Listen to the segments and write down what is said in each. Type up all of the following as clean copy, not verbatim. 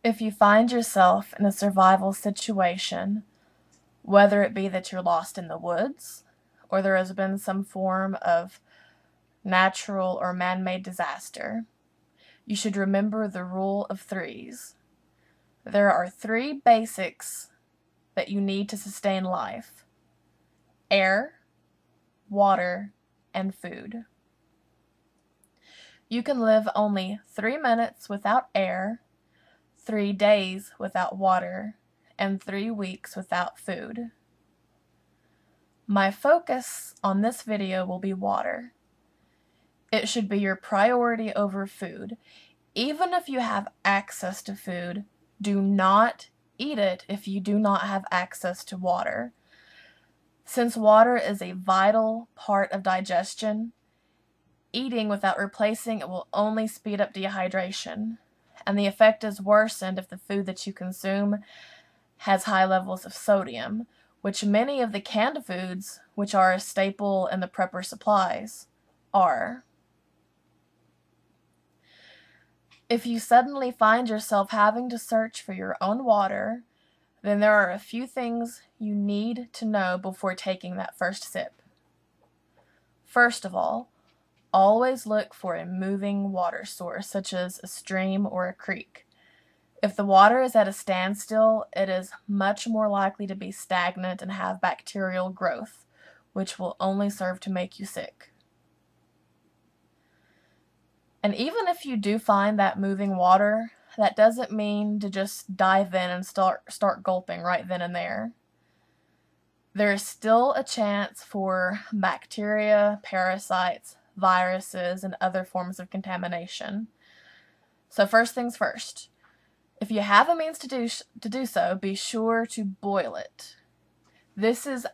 If you find yourself in a survival situation, whether it be that you're lost in the woods, or there has been some form of natural or man-made disaster, you should remember the rule of threes. There are three basics that you need to sustain life: air, water, and food. You can live only 3 minutes without air, 3 days without water, and 3 weeks without food. My focus on this video will be water. It should be your priority over food. Even if you have access to food, do not eat it if you do not have access to water. Since water is a vital part of digestion, eating without replacing it will only speed up dehydration, and the effect is worsened if the food that you consume has high levels of sodium, which many of the canned foods, which are a staple in the prepper supplies, are. If you suddenly find yourself having to search for your own water, then there are a few things you need to know before taking that first sip. First of all, always look for a moving water source, such as a stream or a creek. If the water is at a standstill, it is much more likely to be stagnant and have bacterial growth, which will only serve to make you sick. And even if you do find that moving water, that doesn't mean to just dive in and start gulping right then and there. There is still a chance for bacteria, parasites, viruses, and other forms of contamination. So first things first, if you have a means to do so, be sure to boil it. This is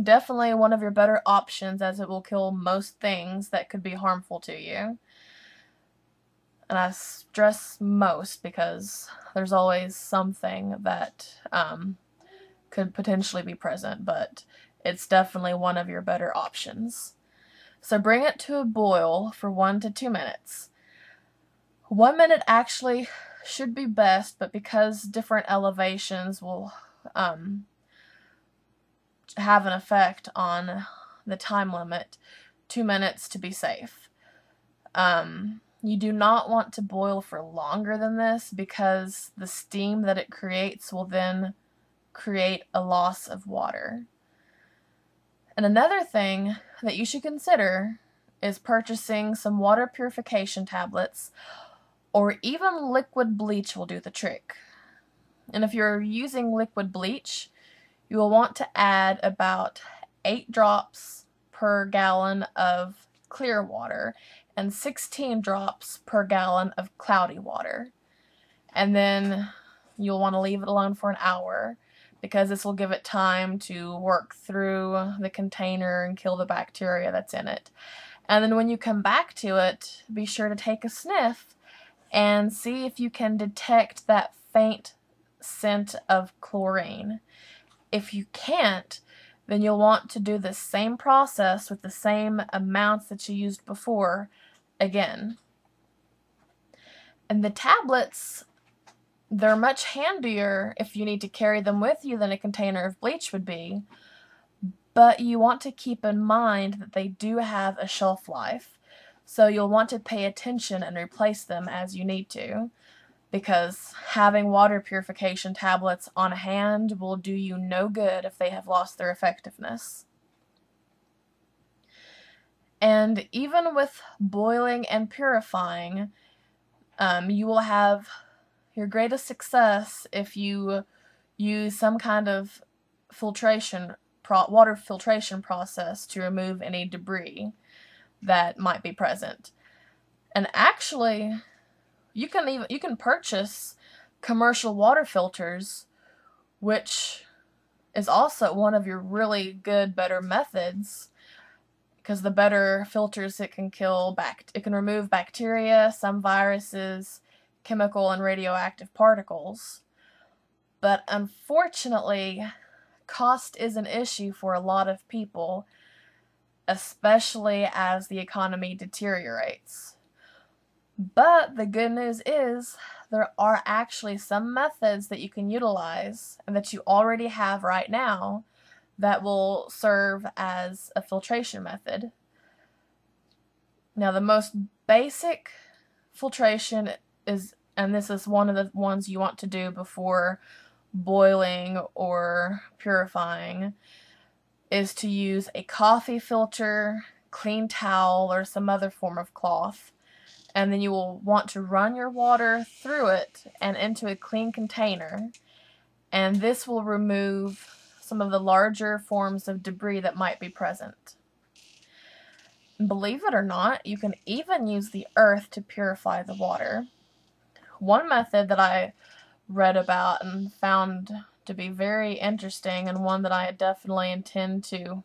definitely one of your better options, as it will kill most things that could be harmful to you. And I stress most because there's always something that could potentially be present, but it's definitely one of your better options. So bring it to a boil for 1 to 2 minutes. 1 minute actually should be best, but because different elevations will have an effect on the time limit, 2 minutes to be safe. You do not want to boil for longer than this, because the steam that it creates will then create a loss of water. And another thing that you should consider is purchasing some water purification tablets, or even liquid bleach will do the trick. And if you're using liquid bleach, you will want to add about 8 drops per gallon of clear water and 16 drops per gallon of cloudy water. And then you'll want to leave it alone for an hour, because this will give it time to work through the container and kill the bacteria that's in it. And then when you come back to it, be sure to take a sniff and see if you can detect that faint scent of chlorine. If you can't, then you'll want to do the same process with the same amounts that you used before again. And the tablets, they're much handier if you need to carry them with you than a container of bleach would be, but you want to keep in mind that they do have a shelf life, so you'll want to pay attention and replace them as you need to, because having water purification tablets on hand will do you no good if they have lost their effectiveness. And even with boiling and purifying, you will have your greatest success if you use some kind of water filtration process to remove any debris that might be present. And actually, you can purchase commercial water filters, which is also one of your really good, better methods, because the better filters, it can remove bacteria, some viruses, chemical and radioactive particles. But unfortunately, cost is an issue for a lot of people, especially as the economy deteriorates. But the good news is there are actually some methods that you can utilize and that you already have right now that will serve as a filtration method. Now, the most basic filtration is, and this is one of the ones you want to do before boiling or purifying, is to use a coffee filter, clean towel, or some other form of cloth. And then you will want to run your water through it and into a clean container. And this will remove some of the larger forms of debris that might be present. Believe it or not, you can even use the earth to purify the water. One method that I read about and found to be very interesting, and one that I definitely intend to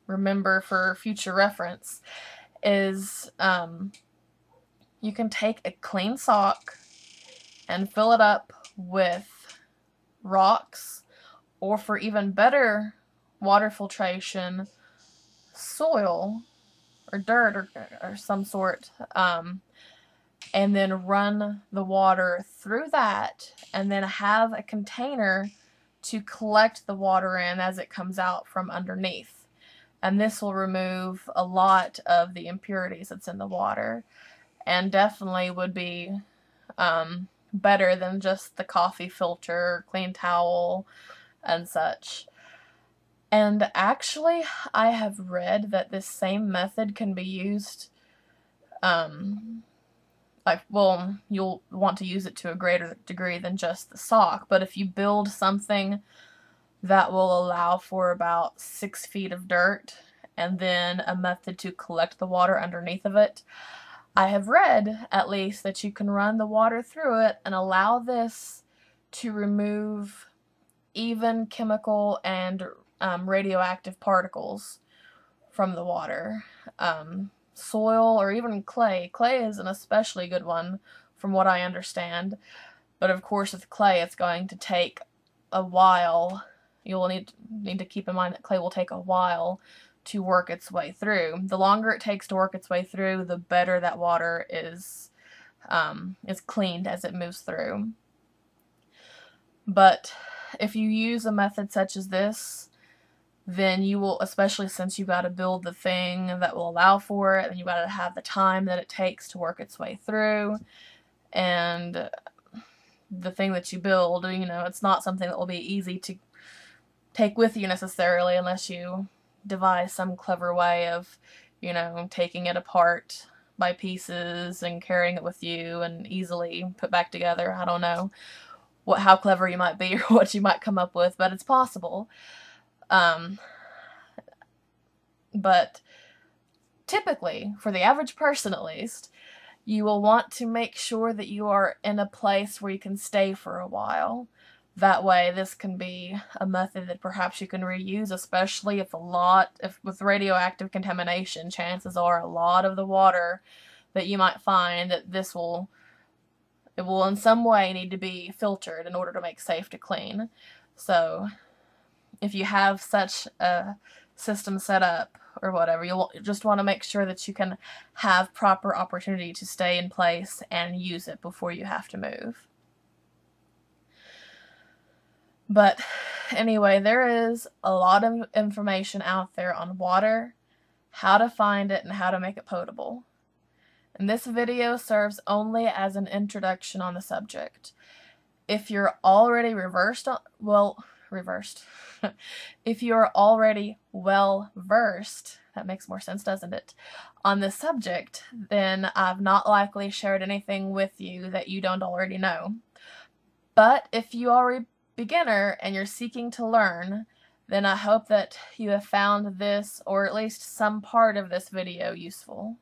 remember for future reference, is you can take a clean sock and fill it up with rocks, or for even better water filtration, soil or dirt or some sort, and then run the water through that, and then have a container to collect the water in as it comes out from underneath. And this will remove a lot of the impurities that's in the water, and definitely would be better than just the coffee filter, clean towel, and such. And actually, I have read that this same method can be used, you'll want to use it to a greater degree than just the sock, but if you build something that will allow for about 6 feet of dirt, and then a method to collect the water underneath of it, I have read, at least, that you can run the water through it and allow this to remove even chemical and radioactive particles from the water. Soil or even clay. Clay is an especially good one from what I understand, but of course with clay it's going to take a while. You'll need to keep in mind that clay will take a while to work its way through. The longer it takes to work its way through, the better that water is cleaned as it moves through. But if you use a method such as this, then you will, especially since you got to build the thing that will allow for it, and you got to have the time that it takes to work its way through, and the thing that you build, it's not something that will be easy to take with you necessarily, unless you devise some clever way of, taking it apart by pieces and carrying it with you and easily put back together. I don't know how clever you might be or what you might come up with, but it's possible. But typically, for the average person at least, you will want to make sure that you are in a place where you can stay for a while. That way, this can be a method that perhaps you can reuse, especially if with radioactive contamination, chances are a lot of the water that you might find that it will in some way need to be filtered in order to make safe to clean. So if you have such a system set up or whatever, you'll just want to make sure that you can have proper opportunity to stay in place and use it before you have to move. But anyway, there is a lot of information out there on water, how to find it, and how to make it potable. And this video serves only as an introduction on the subject. If you're already if you're already well-versed, that makes more sense, doesn't it, on this subject, then I've not likely shared anything with you that you don't already know. But if you are a beginner and you're seeking to learn, then I hope that you have found this, or at least some part of this video, useful.